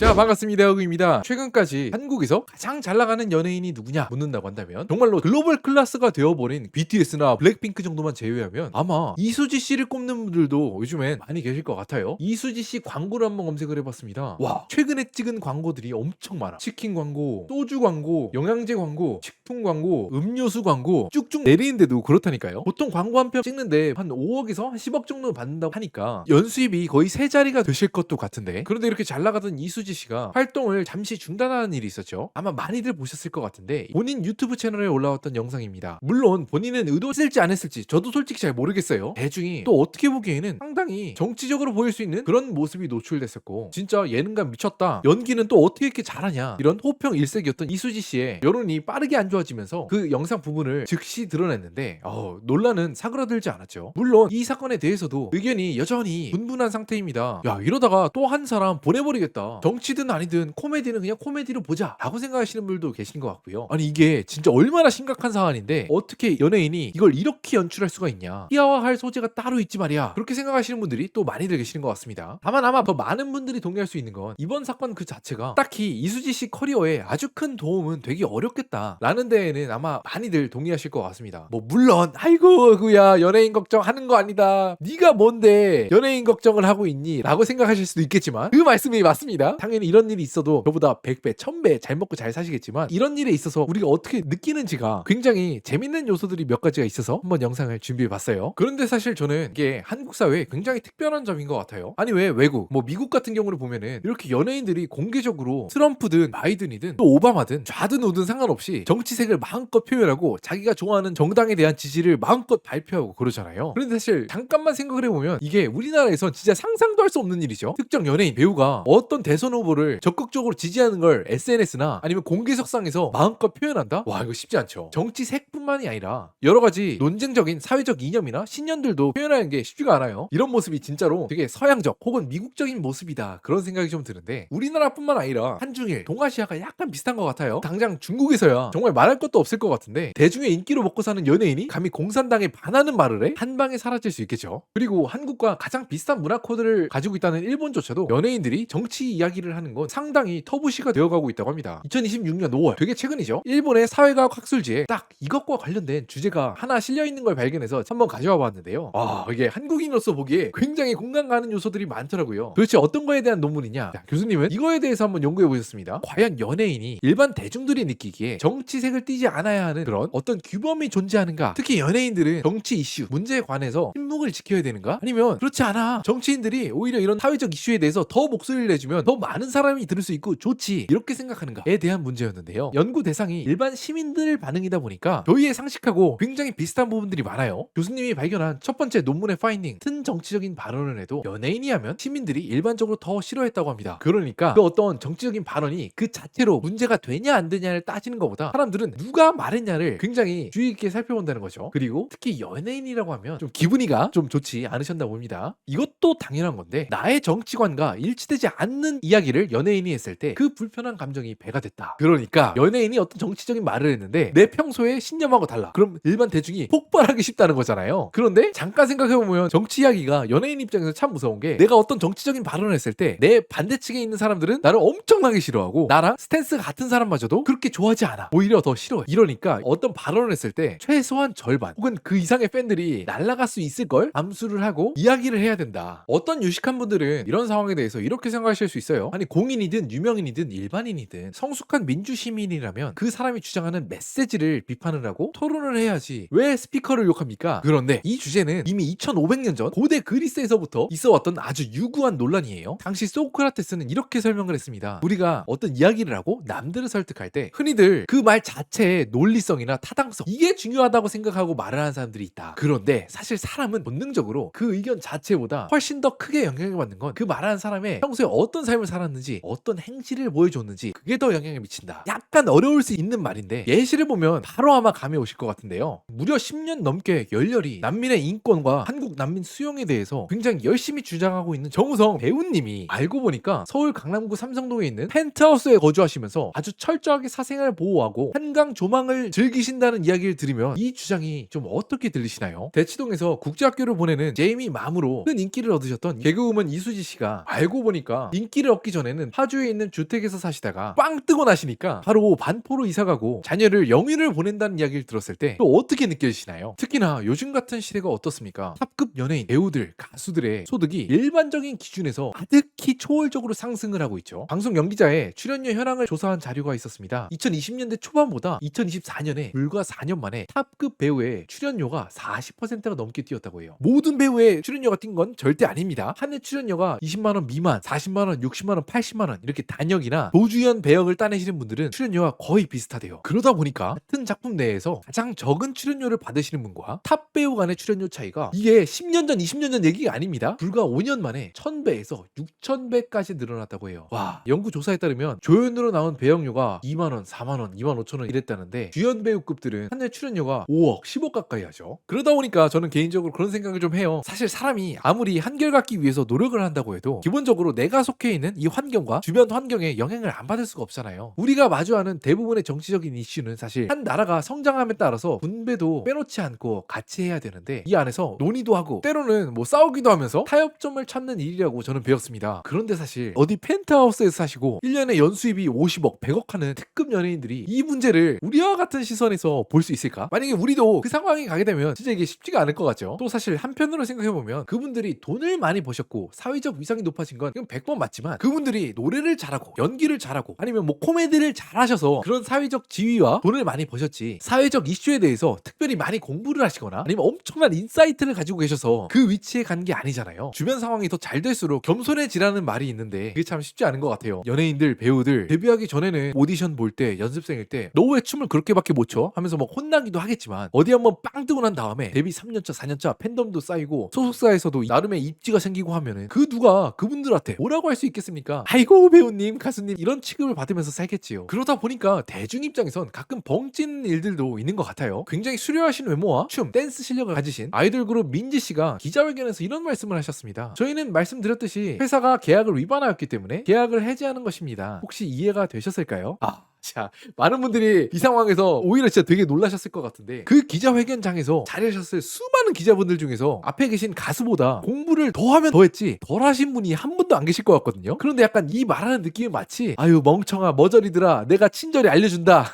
자, 반갑습니다. 허그입니다. 최근까지 한국에서 가장 잘 나가는 연예인이 누구냐 묻는다고 한다면 정말로 글로벌 클래스가 되어버린 BTS나 블랙핑크 정도만 제외하면 아마 이수지 씨를 꼽는 분들도 요즘엔 많이 계실 것 같아요. 이수지 씨 광고를 한번 검색을 해봤습니다. 와, 최근에 찍은 광고들이 엄청 많아. 치킨 광고, 소주 광고, 영양제 광고, 식품 광고, 음료수 광고 쭉쭉 내리는데도 그렇다니까요. 보통 광고 한 편 찍는데 한 5억에서 한 10억 정도 받는다고 하니까 연수입이 거의 세 자리가 되실 것도 같은데, 그런데 이렇게 잘 나가던 이수지 씨가 활동을 잠시 중단하는 일이 있었죠. 아마 많이들 보셨을 것 같은데 본인 유튜브 채널에 올라왔던 영상입니다. 물론 본인은 의도했을지 안 했을지 저도 솔직히 잘 모르겠어요. 대중이 또 어떻게 보기에는 상당히 정치적으로 보일 수 있는 그런 모습이 노출됐었고, 진짜 예능감 미쳤다, 연기는 또 어떻게 이렇게 잘하냐, 이런 호평 일색이었던 이수지 씨의 여론이 빠르게 안 좋아지면서 그 영상 부분을 즉시 드러냈는데 논란은 사그라들지 않았죠. 물론 이 사건에 대해서도 의견이 여전히 분분한 상태입니다. 야, 이러다가 또 한 사람 보내버리겠다, 정치든 아니든 코미디는 그냥 코미디로 보자 라고 생각하시는 분들도 계신 것 같고요. 아니, 이게 진짜 얼마나 심각한 사안인데 어떻게 연예인이 이걸 이렇게 연출할 수가 있냐, 희화화할 소재가 따로 있지 말이야, 그렇게 생각하시는 분들이 또 많이들 계시는 것 같습니다. 다만 아마 더 많은 분들이 동의할 수 있는 건 이번 사건 그 자체가 딱히 이수지 씨 커리어에 아주 큰 도움은 되기 어렵겠다 라는 데에는 아마 많이들 동의하실 것 같습니다. 뭐 물론 아이고 그야 연예인 걱정하는 거 아니다, 네가 뭔데 연예인 걱정을 하고 있니 라고 생각하실 수도 있겠지만, 그 말씀이 맞습니다. 당연히 이런 일이 있어도 저보다 100배 1000배 잘 먹고 잘 사시겠지만, 이런 일에 있어서 우리가 어떻게 느끼는지가 굉장히 재밌는 요소들이 몇 가지가 있어서 한번 영상을 준비해봤어요. 그런데 사실 저는 이게 한국 사회에 굉장히 특별한 점인 것 같아요. 아니, 왜 외국 뭐 미국 같은 경우를 보면은 이렇게 연예인들이 공개적으로 트럼프든 바이든이든 또 오바마든 좌든 우든 상관없이 정치색을 마음껏 표현하고 자기가 좋아하는 정당에 대한 지지를 마음껏 발표하고 그러잖아요. 그런데 사실 잠깐만 생각을 해보면 이게 우리나라에선 진짜 상상도 할 수 없는 일이죠. 특정 연예인, 배우가 어떤 대선 후보를 적극적으로 지지하는 걸 SNS나 아니면 공개석상에서 마음껏 표현한다? 와, 이거 쉽지 않죠. 정치색뿐만이 아니라 여러 가지 논쟁적인 사회적 이념이나 신념들도 표현하는 게 쉽지가 않아요. 이런 모습이 진짜로 되게 서양적 혹은 미국적인 모습이다, 그런 생각이 좀 드는데, 우리나라뿐만 아니라 한중일, 동아시아가 약간 비슷한 것 같아요. 당장 중국에서야 정말 말할 것도 없을 것 같은데 대중의 인기로 먹고 사는 연예인이 감히 공산당에 반하는 말을 해? 한 방에 사라질 수 있겠죠. 그리고 한국과 가장 비슷한 문화 코드를 가지고 있다는 일본조차도 연예인들이 정치 이야기를 하는 건 상당히 터부시가 되어가고 있다고 합니다. 2026년 5월, 되게 최근이죠. 일본의 사회과학 학술지에 딱 이것과 관련된 주제가 하나 실려있는 걸 발견해서 한번 가져와 봤는데요. 이게 한국인으로서 보기에 굉장히 공감 가는 요소들이 많더라고요. 도대체 어떤 거에 대한 논문이냐? 자, 교수님은 이거에 대해서 한번 연구해 보셨습니다. 과연 연예인이 일반 대중들이 느끼기에 정치색을 띠지 않아야 하는 그런 어떤 규범이 존재하는가? 특히 연예인들은 정치 이슈, 문제에 관해서 침묵을 지켜야 되는가? 아니면 그렇지 않아, 정치인들이 오히려 이런 사회적 이슈에 대해서 더 목소리를 내주면 더 많은 사람이 들을 수 있고 좋지, 이렇게 생각하는가에 대한 문제였는데요. 연구 대상이 일반 시민들 반응이다 보니까 저희의 상식하고 굉장히 비슷한 부분들이 많아요. 교수님이 발견한 첫 번째 논문의 파인딩, 튼 정치적인 발언을 해도 연예인이 하면 시민들이 일반적으로 더 싫어했다고 합니다. 그러니까 그 어떤 정치적인 발언이 그 자체로 문제가 되냐 안 되냐를 따지는 것보다 사람들은 누가 말했냐를 굉장히 주의 깊게 살펴본다는 거죠. 그리고 특히 연예인이라고 하면 좀 기분이가 좀 좋지 않으셨나 봅니다. 이것도 당연한 건데, 나의 정치관과 일치되지 않는 이야기를 연예인이 했을 때 그 불편한 감정이 배가 됐다. 그러니까 연예인이 어떤 정치적인 말을 했는데 내 평소의 신념하고 달라, 그럼 일반 대중이 폭발하기 쉽다는 거잖아요. 그런데 잠깐 생각해보면 정치 이야기가 연예인 입장에서 참 무서운 게, 내가 어떤 정치적인 발언을 했을 때 내 반대측에 있는 사람들은 나를 엄청나게 싫어하고 나랑 스탠스가 같은 사람마저도 그렇게 좋아하지 않아, 오히려 더 싫어해. 이러니까 어떤 발언을 했을 때 최소한 절반 혹은 그 이상의 팬들이 날아갈 수 있을걸 암수를 하고 이야기를 해야 된다. 어떤 유식한 분들은 이런 상황에 대해서 이렇게 생각하실 수 있어요. 아니, 공인이든 유명인이든 일반인이든 성숙한 민주시민이라면 그 사람이 주장하는 메시지를 비판을 하고 토론을 해야지 왜 스피커를 욕합니까? 그런데 이 주제는 이미 2500년 전 고대 그리스에서부터 있어왔던 아주 유구한 논란이에요. 당시 소크라테스는 이렇게 설명을 했습니다. 우리가 어떤 이야기를 하고 남들을 설득할 때 흔히들 그 말 자체의 논리성이나 타당성, 이게 중요하다고 생각하고 말을 하는 사람들이 있다. 그런데 사실 사람은 본능적으로 그 의견 자체보다 훨씬 더 크게 영향을 받는 건 그 말하는 사람의 평소에 어떤 삶을 살았는지, 어떤 행실을 보여줬는지, 그게 더 영향을 미친다. 약간 어려울 수 있는 말인데 예시를 보면 바로 아마 감이 오실 것 같은데요. 무려 10년 넘게 열렬히 난민의 인권과 한국 난민 수용에 대해서 굉장히 열심히 주장하고 있는 정우성 배우님이 알고 보니까 서울 강남구 삼성동에 있는 펜트하우스에 거주하시면서 아주 철저하게 사생활 보호하고 한강 조망을 즐기신다는 이야기를 들으면 이 주장이 좀 어떻게 들리시나요? 대치동에서 국제학교를 보내는 제이미 맘으로 큰 인기를 얻으셨던 개그우먼 이수지 씨가 알고 보니까 인기를 얻기 받기 전에는 파주에 있는 주택에서 사시다가 빵 뜨고 나시니까 바로 반포로 이사가고 자녀를 영위를 보낸다는 이야기를 들었을 때 또 어떻게 느껴지시나요? 특히나 요즘 같은 시대가 어떻습니까? 탑급 연예인, 배우들, 가수들의 소득이 일반적인 기준에서 가득히 초월적으로 상승을 하고 있죠. 방송 연기자의 출연료 현황을 조사한 자료가 있었습니다. 2020년대 초반보다 2024년에 불과 4년 만에 탑급 배우의 출연료가 40%가 넘게 뛰었다고 해요. 모든 배우의 출연료가 뛴 건 절대 아닙니다. 한 해 출연료가 20만원 미만, 40만원, 60만원, 80만원 이렇게 단역이나 도주연 배역을 따내시는 분들은 출연료가 거의 비슷하대요. 그러다 보니까 같은 작품 내에서 가장 적은 출연료를 받으시는 분과 탑 배우 간의 출연료 차이가 이게 10년 전, 20년 전 얘기가 아닙니다. 불과 5년 만에 1000배에서 6000배까지 늘어났다고 해요. 와, 연구 조사에 따르면 조연으로 나온 배역료가 2만원, 4만원, 2만 5천원 이랬다는데 주연 배우급들은 한 해 출연료가 5억, 10억 가까이 하죠. 그러다 보니까 저는 개인적으로 그런 생각을 좀 해요. 사실 사람이 아무리 한결같기 위해서 노력을 한다고 해도 기본적으로 내가 속해 있는 이 환경과 주변 환경에 영향을 안 받을 수가 없잖아요. 우리가 마주하는 대부분의 정치적인 이슈는 사실 한 나라가 성장함에 따라서 분배도 빼놓지 않고 같이 해야 되는데 이 안에서 논의도 하고 때로는 뭐 싸우기도 하면서 타협점을 찾는 일이라고 저는 배웠습니다. 그런데 사실 어디 펜트하우스에서 사시고 1년에 연수입이 50억, 100억 하는 특급 연예인들이 이 문제를 우리와 같은 시선에서 볼 수 있을까? 만약에 우리도 그 상황에 가게 되면 진짜 이게 쉽지가 않을 것 같죠. 또 사실 한편으로 생각해보면 그분들이 돈을 많이 버셨고 사회적 위상이 높아진 건 이건 100번 맞지만 그분들이 노래를 잘하고 연기를 잘하고 아니면 뭐 코미디를 잘하셔서 그런 사회적 지위와 돈을 많이 버셨지 사회적 이슈에 대해서 특별히 많이 공부를 하시거나 아니면 엄청난 인사이트를 가지고 계셔서 그 위치에 간 게 아니잖아요. 주변 상황이 더 잘 될수록 겸손해지라는 말이 있는데 그게 참 쉽지 않은 것 같아요. 연예인들, 배우들 데뷔하기 전에는 오디션 볼 때, 연습생일 때 너 왜 춤을 그렇게밖에 못 춰? 하면서 막 혼나기도 하겠지만 어디 한번 빵 뜨고 난 다음에 데뷔 3년차, 4년차 팬덤도 쌓이고 소속사에서도 나름의 입지가 생기고 하면은 그 누가 그분들한테 뭐라고 할 수 있겠습니까? 아이고 배우님, 가수님 이런 취급을 받으면서 살겠지요. 그러다 보니까 대중 입장에선 가끔 벙찌는 일들도 있는 것 같아요. 굉장히 수려하신 외모와 춤, 댄스 실력을 가지신 아이돌 그룹 민지 씨가 기자회견에서 이런 말씀을 하셨습니다. 저희는 말씀드렸듯이 회사가 계약을 위반하였기 때문에 계약을 해지하는 것입니다. 혹시 이해가 되셨을까요? 자, 많은 분들이 이 상황에서 오히려 진짜 되게 놀라셨을 것 같은데 그 기자회견장에서 자리하셨을 수많은 기자분들 중에서 앞에 계신 가수보다 공부를 더 하면 더 했지 덜 하신 분이 한 분도 안 계실 것 같거든요. 그런데 약간 이 말하는 느낌이 마치 아유 멍청아 머저리들아 내가 친절히 알려준다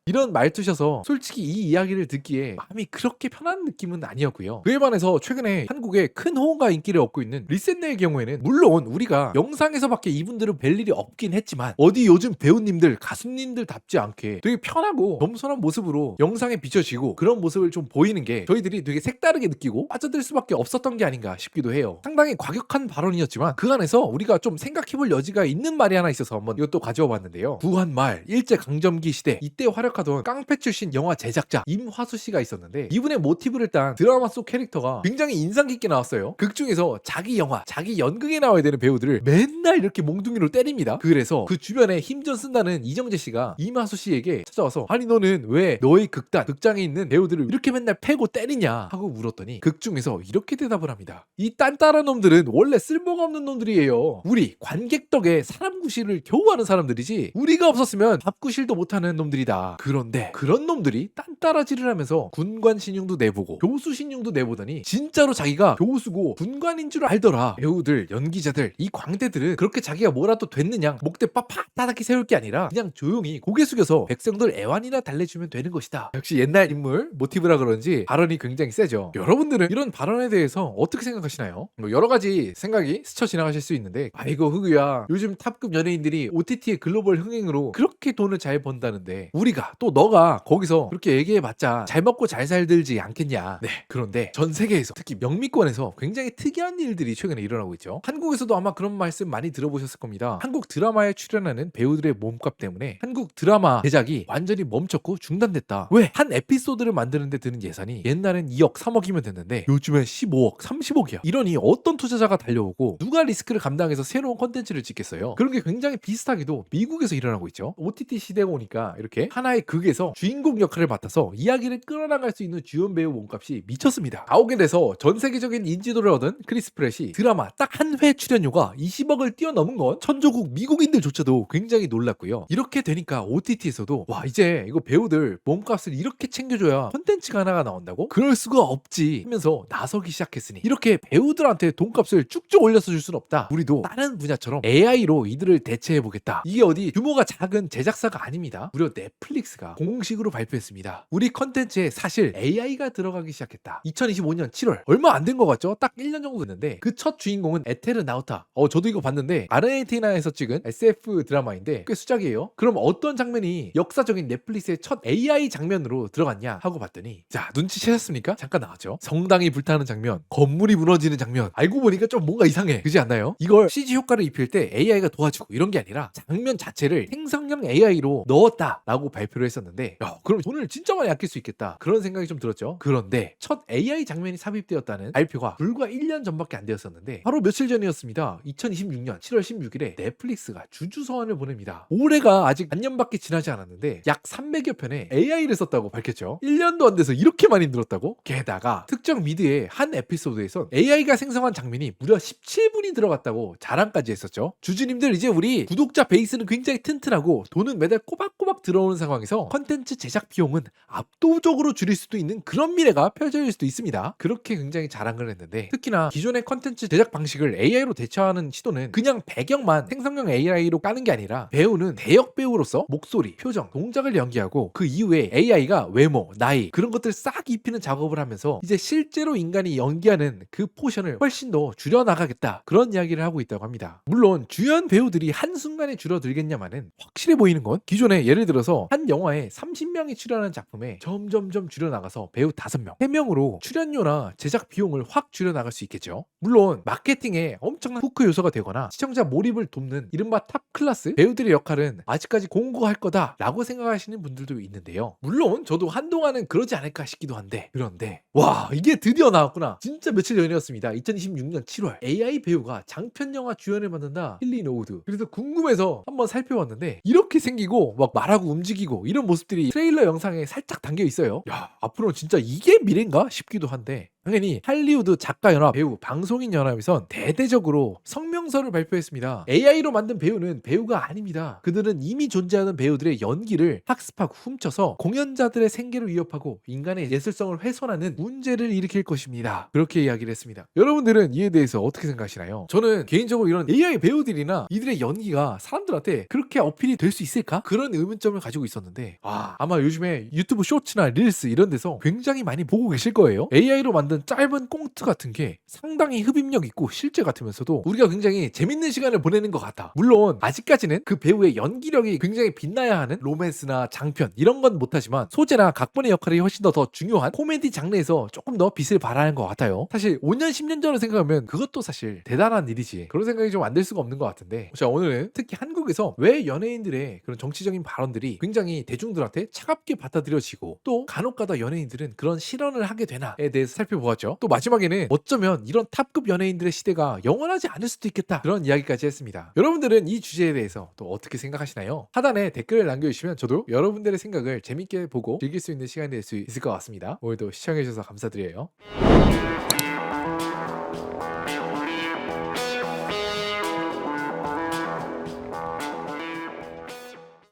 이런 말투셔서 솔직히 이 이야기를 듣기에 마음이 그렇게 편한 느낌은 아니었고요. 그에 반해서 최근에 한국에 큰 호응과 인기를 얻고 있는 리셋네의 경우에는 물론 우리가 영상에서밖에 이분들을 뵐 일이 없긴 했지만 어디 요즘 배우님들, 가수님들답지 않게 되게 편하고 겸손한 모습으로 영상에 비춰지고 그런 모습을 좀 보이는 게 저희들이 되게 색다르게 느끼고 빠져들 수밖에 없었던 게 아닌가 싶기도 해요. 상당히 과격한 발언이었지만 그 안에서 우리가 좀 생각해볼 여지가 있는 말이 하나 있어서 한번 이것도 가져와 봤는데요. 부한말, 일제강점기 시대 이때 활약하던 깡패 출신 영화 제작자 임화수 씨가 있었는데 이분의 모티브를 딴 드라마 속 캐릭터가 굉장히 인상 깊게 나왔어요. 극 중에서 자기 영화, 자기 연극에 나와야 되는 배우들을 맨날 이렇게 몽둥이로 때립니다. 그래서 그 주변에 힘 좀 쓴다는 이정재 씨가 임화수 씨에게 찾아와서 아니 너는 왜 너의 극장에 있는 배우들을 이렇게 맨날 패고 때리냐 하고 물었더니 극 중에서 이렇게 대답을 합니다. 이 딴따라 놈들은 원래 쓸모가 없는 놈들이에요. 우리 관객 덕에 사람 구실을 겨우 하는 사람들이지 우리가 없었으면 밥 구실도 못하는 놈들이다. 그런데 그런 놈들이 딴따라질을 하면서 군관 신용도 내보고 교수 신용도 내보더니 진짜로 자기가 교수고 군관인 줄 알더라. 배우들, 연기자들, 이 광대들은 그렇게 자기가 뭐라도 됐느냐 목대 빡 따닥히 세울 게 아니라 그냥 조용히 고개 숙여서 백성들 애완이나 달래주면 되는 것이다. 역시 옛날 인물 모티브라 그런지 발언이 굉장히 세죠. 여러분들은 이런 발언에 대해서 어떻게 생각하시나요? 뭐 여러 가지 생각이 스쳐 지나가실 수 있는데 아이고 흑우야 요즘 탑급 연예인들이 OTT의 글로벌 흥행으로 그렇게 돈을 잘 번다는데 우리가 또 너가 거기서 그렇게 얘기해봤자 잘 먹고 잘 살들지 않겠냐. 네, 그런데 전 세계에서 특히 명미권에서 굉장히 특이한 일들이 최근에 일어나고 있죠. 한국에서도 아마 그런 말씀 많이 들어보셨을 겁니다. 한국 드라마에 출연하는 배우들의 몸값 때문에 한국 드라마 제작이 완전히 멈췄고 중단됐다. 왜? 한 에피소드를 만드는데 드는 예산이 옛날엔 2억 3억이면 됐는데 요즘엔 15억 30억이야. 이러니 어떤 투자자가 달려오고 누가 리스크를 감당해서 새로운 컨텐츠를 찍겠어요. 그런 게 굉장히 비슷하게도 미국에서 일어나고 있죠. OTT 시대가 오니까 이렇게 하나의 드라마의 극에서 주인공 역할을 맡아서 이야기를 끌어나갈 수 있는 주연 배우 몸값이 미쳤습니다. 나오게 돼서 전 세계적인 인지도를 얻은 크리스 프렛이 드라마 딱 한 회 출연료가 20억을 뛰어넘은 건 천조국 미국인들조차도 굉장히 놀랐고요. 이렇게 되니까 OTT에서도 와, 이제 이거 배우들 몸값을 이렇게 챙겨줘야 콘텐츠가 하나가 나온다고? 그럴 수가 없지 하면서 나서기 시작했으니, 이렇게 배우들한테 돈값을 쭉쭉 올려서 줄 수는 없다, 우리도 다른 분야처럼 AI로 이들을 대체해보겠다. 이게 어디 규모가 작은 제작사가 아닙니다. 무려 넷플릭스가 공식으로 발표했습니다. 우리 컨텐츠에 사실 AI가 들어가기 시작했다. 2025년 7월, 얼마 안 된 것 같죠? 딱 1년 정도 됐는데 그 첫 주인공은 에테르나우타. 저도 이거 봤는데 아르헨티나에서 찍은 SF 드라마인데 꽤 수작이에요. 그럼 어떤 장면이 역사적인 넷플릭스의 첫 AI 장면으로 들어갔냐 하고 봤더니, 자, 눈치채셨습니까? 잠깐 나왔죠. 성당이 불타는 장면, 건물이 무너지는 장면. 알고 보니까 좀 뭔가 이상해, 그지 않나요? 이걸 CG 효과를 입힐 때 AI가 도와주고 이런 게 아니라 장면 자체를 생성형 AI로 넣었다라고 발표를 했었는데, 야, 그럼 돈을 진짜 많이 아낄 수 있겠다, 그런 생각이 좀 들었죠. 그런데 첫 AI 장면이 삽입되었다는 발표가 불과 1년 전밖에 안 되었었는데, 바로 며칠 전이었습니다. 2026년 7월 16일에 넷플릭스가 주주서한을 보냅니다. 올해가 아직 반년밖에 지나지 않았는데 약 300여 편에 AI를 썼다고 밝혔죠. 1년도 안 돼서 이렇게 많이 늘었다고? 게다가 특정 미드의 한 에피소드에선 AI가 생성한 장면이 무려 17분이 들어갔다고 자랑까지 했었죠. 주주님들, 이제 우리 구독자 베이스는 굉장히 튼튼하고 돈은 매달 꼬박꼬박 들어오는 상황에서 컨텐츠 제작 비용은 압도적으로 줄일 수도 있는 그런 미래가 펼쳐질 수도 있습니다. 그렇게 굉장히 자랑을 했는데, 특히나 기존의 컨텐츠 제작 방식을 AI로 대처하는 시도는 그냥 배경만 생성형 AI로 까는 게 아니라 배우는 대역 배우로서 목소리, 표정, 동작을 연기하고 그 이후에 AI가 외모, 나이, 그런 것들을 싹 입히는 작업을 하면서 이제 실제로 인간이 연기하는 그 포션을 훨씬 더 줄여나가겠다, 그런 이야기를 하고 있다고 합니다. 물론 주연 배우들이 한순간에 줄어들겠냐마는 확실해 보이는 건, 기존에 예를 들어서 한 영화에 30명이 출연하는 작품에 점점점 줄여나가서 배우 5명, 3명으로 출연료나 제작 비용을 확 줄여나갈 수 있겠죠. 물론 마케팅에 엄청난 후크 요소가 되거나 시청자 몰입을 돕는 이른바 탑 클래스 배우들의 역할은 아직까지 공고할 거다라고 생각하시는 분들도 있는데요. 물론 저도 한동안은 그러지 않을까 싶기도 한데, 그런데 와, 이게 드디어 나왔구나. 진짜 며칠 전이었습니다. 2026년 7월 AI 배우가 장편 영화 주연을 맡는다, 힐리 노우드. 그래서 궁금해서 한번 살펴봤는데 이렇게 생기고 막 말하고 움직이고 이런 모습들이 트레일러 영상에 살짝 담겨 있어요. 야, 앞으로 진짜 이게 미래인가 싶기도 한데, 당연히 할리우드 작가연합, 배우 방송인연합에선 대대적으로 성명서를 발표했습니다. AI로 만든 배우는 배우가 아닙니다. 그들은 이미 존재하는 배우들의 연기를 학습하고 훔쳐서 공연자들의 생계를 위협하고 인간의 예술성을 훼손하는 문제를 일으킬 것입니다. 그렇게 이야기를 했습니다. 여러분들은 이에 대해서 어떻게 생각하시나요? 저는 개인적으로 이런 AI 배우들이나 이들의 연기가 사람들한테 그렇게 어필이 될 수 있을까? 그런 의문점을 가지고 있었는데, 아마 요즘에 유튜브 쇼츠나 릴스 이런 데서 굉장히 많이 보고 계실 거예요. AI로 만든 짧은 꽁트 같은 게 상당히 흡입력 있고 실제 같으면서도 우리가 굉장히 재밌는 시간을 보내는 것 같아. 물론 아직까지는 그 배우의 연기력이 굉장히 빛나야 하는 로맨스나 장편 이런 건 못하지만, 소재나 각본의 역할이 훨씬 더 중요한 코미디 장르에서 조금 더 빛을 발하는 것 같아요. 사실 5년 10년 전을 생각하면 그것도 사실 대단한 일이지, 그런 생각이 좀 안 들 수가 없는 것 같은데, 자, 오늘은 특히 한국에서 왜 연예인들의 그런 정치적인 발언들이 굉장히 대중들한테 차갑게 받아들여지고 또 간혹가다 연예인들은 그런 실언을 하게 되나에 대해서 살펴보았죠. 또 마지막에는 어쩌면 이런 탑급 연예인들의 시대가 영원하지 않을 수도 있겠다, 그런 이야기까지 했습니다. 여러분들은 이 주제에 대해서 또 어떻게 생각하시나요? 하단에 댓글을 남겨주시면 저도 여러분들의 생각을 재밌게 보고 즐길 수 있는 시간이 될 수 있을 것 같습니다. 오늘도 시청해주셔서 감사드려요.